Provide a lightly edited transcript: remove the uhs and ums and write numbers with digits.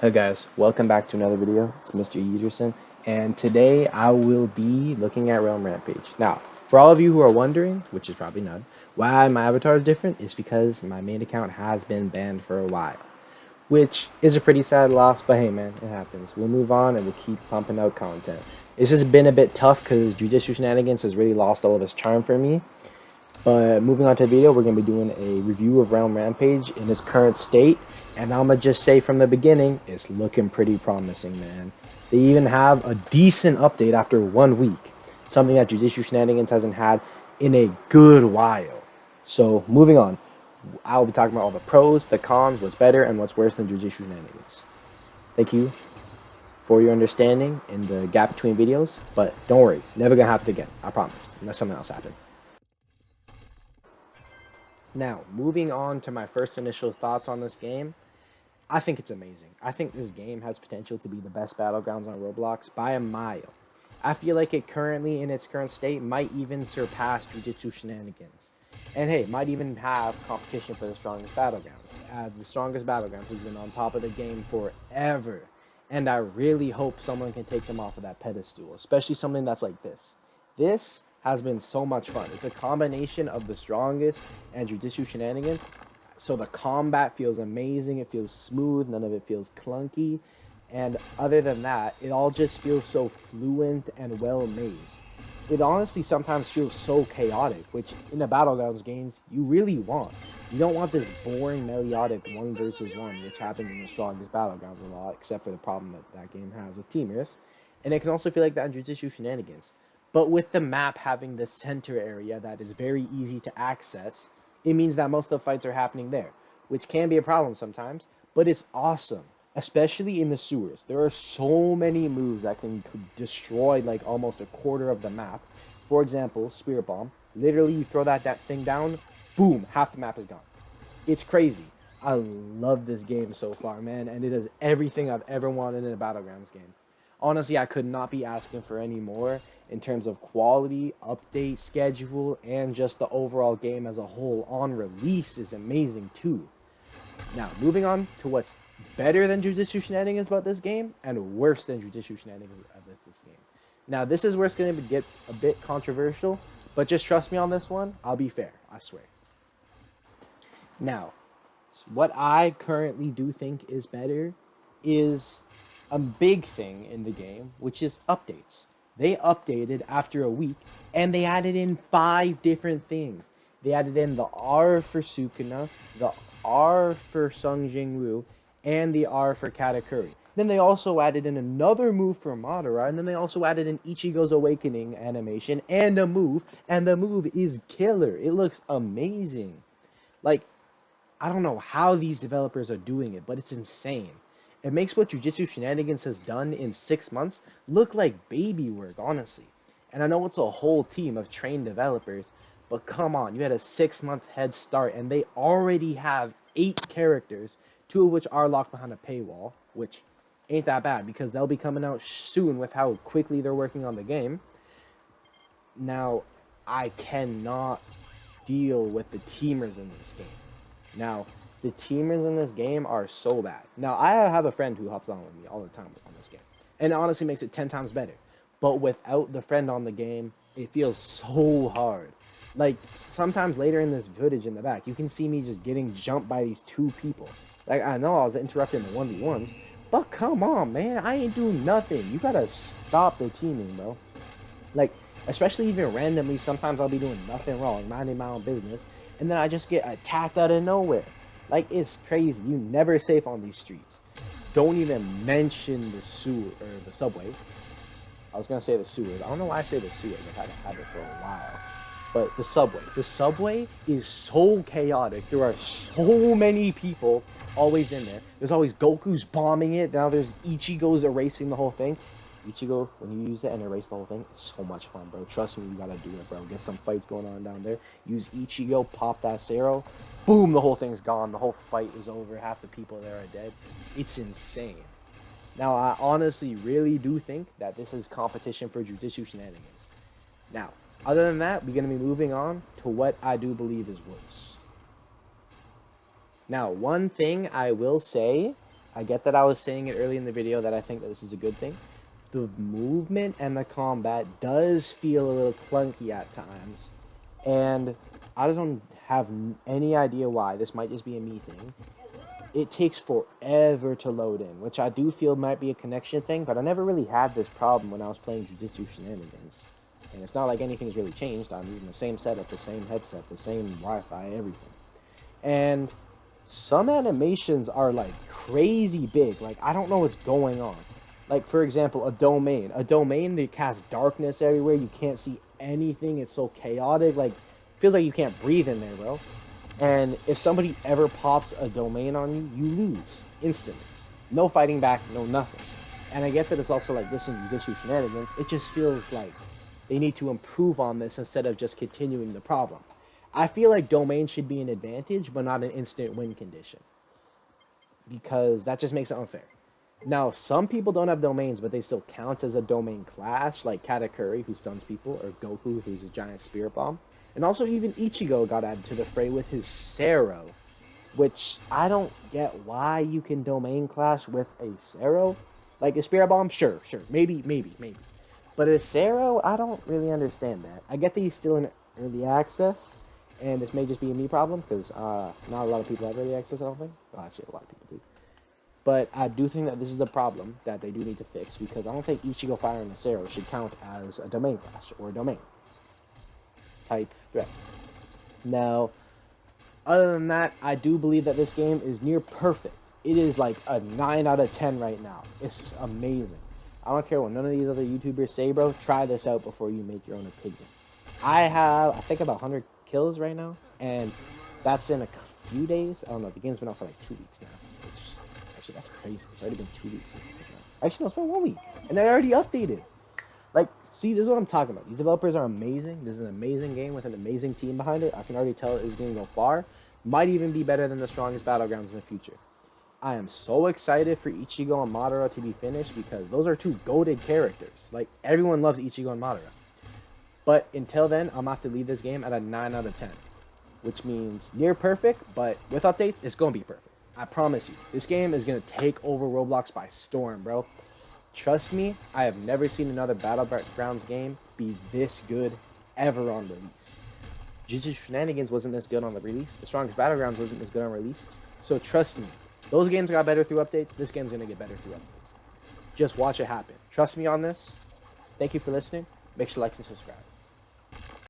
Hey guys, welcome back to another video. It's Mr. Yeterson, and today I will be looking at Realm Rampage. Now, for all of you who are wondering, which is probably none, why my avatar is different is because my main account has been banned for a while, which is a pretty sad loss, but hey man, it happens. We'll move on and we'll keep pumping out content. It's just been a bit tough because Jujitsu Shenanigans has really lost all of its charm for me, but moving on to the video, we're going to be doing a review of Realm Rampage in its current state. And I'm going to just say from the beginning, it's looking pretty promising, man. They even have a decent update after 1 week. Something that Jujitsu Shenanigans hasn't had in a good while. So moving on, I'll be talking about all the pros, the cons, what's better, and what's worse than Jujitsu Shenanigans. Thank you for your understanding in the gap between videos. But don't worry, never going to happen again. I promise. Unless something else happens. Now, moving on to my first initial thoughts on this game, I think it's amazing. I think this game has potential to be the best battlegrounds on Roblox by a mile. I feel like it currently, in its current state, might even surpass Jujutsu Shenanigans. And hey, might even have competition for the strongest battlegrounds. The strongest battlegrounds has been on top of the game forever. And I really hope someone can take them off of that pedestal, especially something that's like this. This has been so much fun. It's a combination of the strongest and Jujutsu Shenanigans, so the combat feels amazing, it feels smooth, none of it feels clunky, and other than that, it all just feels so fluent and well made. It honestly sometimes feels so chaotic, which in the Battlegrounds games, you really want. You don't want this boring, melodic 1 versus 1, which happens in the strongest Battlegrounds a lot, except for the problem that that game has with teamers. And it can also feel like that in Jujutsu Shenanigans. But with the map having the center area that is very easy to access, it means that most of the fights are happening there, which can be a problem sometimes, but it's awesome, especially in the sewers. There are so many moves that can destroy like almost a quarter of the map. For example, Spirit Bomb. Literally, you throw that thing down, boom, half the map is gone. It's crazy. I love this game so far, man, and it is everything I've ever wanted in a Battlegrounds game. Honestly, I could not be asking for any more in terms of quality, update schedule, and just the overall game as a whole on release is amazing too. Now, moving on to what's better than Jujutsu Shenanigans about this game and worse than Jujutsu Shenanigans about this game. Now, this is where it's going to get a bit controversial, but just trust me on this one. I'll be fair, I swear. Now, what I currently do think is better is a big thing in the game, which is updates. They updated after a week, and they added in 5 different things. They added in the R for Sukuna, the R for Sung Jingwu, and the R for Katakuri. Then they also added in another move for Madara, and then they also added in Ichigo's Awakening animation and a move, and the move is killer. It looks amazing. Like, I don't know how these developers are doing it, but it's insane. It makes what Jujutsu Shenanigans has done in 6 months look like baby work, honestly. And I know it's a whole team of trained developers, but come on, you had a 6-month head start, and they already have 8 characters, 2 of which are locked behind a paywall, which ain't that bad because they'll be coming out soon with how quickly they're working on the game. Now, I cannot deal with the teamers in this game. Now, the teamers in this game are so bad. Now, I have a friend who hops on with me all the time on this game, and it honestly makes it 10 times better. But without the friend on the game, it feels so hard. Like, sometimes later in this footage in the back, you can see me just getting jumped by these 2 people. Like, I know I was interrupting the 1v1s, but come on, man, I ain't doing nothing. You gotta stop the teaming, bro. Like, especially even randomly, sometimes I'll be doing nothing wrong, minding my own business, and then I just get attacked out of nowhere. Like, it's crazy. You never safe on these streets. Don't even mention the sewer or the subway. I was gonna say the sewers. I don't know why I say the sewers. I've had a habit for a while. But the subway. The subway is so chaotic. There are so many people always in there. There's always Goku's bombing it. Now there's Ichigo's erasing the whole thing. Ichigo, when you use it and erase the whole thing, it's so much fun, bro. Trust me, you gotta do it, bro. Get some fights going on down there. Use Ichigo, pop that Zero. Boom, the whole thing's gone. The whole fight is over. Half the people there are dead. It's insane. Now, I honestly really do think that this is competition for Jujutsu Shenanigans. Now, other than that, we're going to be moving on to what I do believe is worse. Now, one thing I will say I get that I was saying it early in the video that I think that this is a good thing. The movement and the combat does feel a little clunky at times, and I don't have any idea why. This might just be a me thing. It takes forever to load in, which I do feel might be a connection thing, but I never really had this problem when I was playing Jujutsu Shenanigans. And it's not like anything's really changed. I'm using the same setup, the same headset, the same Wi-Fi, everything. And some animations are like crazy big. Like, I don't know what's going on. Like, for example, a domain. A domain that casts darkness everywhere. You can't see anything. It's so chaotic. Like, feels like you can't breathe in there, bro. And if somebody ever pops a domain on you, you lose instantly. No fighting back, no nothing. And I get that it's also like this in Jujutsu Shenanigans. It just feels like they need to improve on this instead of just continuing the problem. I feel like domain should be an advantage, but not an instant win condition. Because that just makes it unfair. Now, some people don't have domains, but they still count as a domain clash, like Katakuri, who stuns people, or Goku, who's a giant spirit bomb. And also even Ichigo got added to the fray with his Sero, which I don't get why you can domain clash with a Sero. Like a Spirit Bomb, sure, maybe. But a Sero, I don't really understand that. I get that he's still in early access, and this may just be a me problem, because not a lot of people have early access, I don't think. Well, actually, a lot of people do. But I do think that this is a problem that they do need to fix, because I don't think Ichigo firing a Sero should count as a domain clash, or a domain type threat. Now, other than that, I do believe that this game is near perfect. It is like a 9 out of 10 right now. It's amazing. I don't care what none of these other YouTubers say, bro. Try this out before you make your own opinion. I have, I think, about 100 kills right now, and that's in a few days. I don't know, the game's been out for like 2 weeks now. Which, actually, that's crazy. It's already been 2 weeks since it came out. Actually, no, it's been 1 week, and they already updated. Like, see, this is what I'm talking about. These developers are amazing. This is an amazing game with an amazing team behind it. I can already tell it is going to go far. Might even be better than the strongest Battlegrounds in the future. I am so excited for Ichigo and Madara to be finished because those are two goated characters. Like, everyone loves Ichigo and Madara. But until then, I'm going to have to leave this game at a 9 out of 10. Which means near perfect, but with updates, it's going to be perfect. I promise you. This game is going to take over Roblox by storm, bro. Trust me, I have never seen another Battlegrounds game be this good ever on release. Jujutsu Shenanigans wasn't this good on the release. The Strongest Battlegrounds wasn't this good on release. So trust me, those games got better through updates. This game's going to get better through updates. Just watch it happen. Trust me on this. Thank you for listening. Make sure to like and subscribe.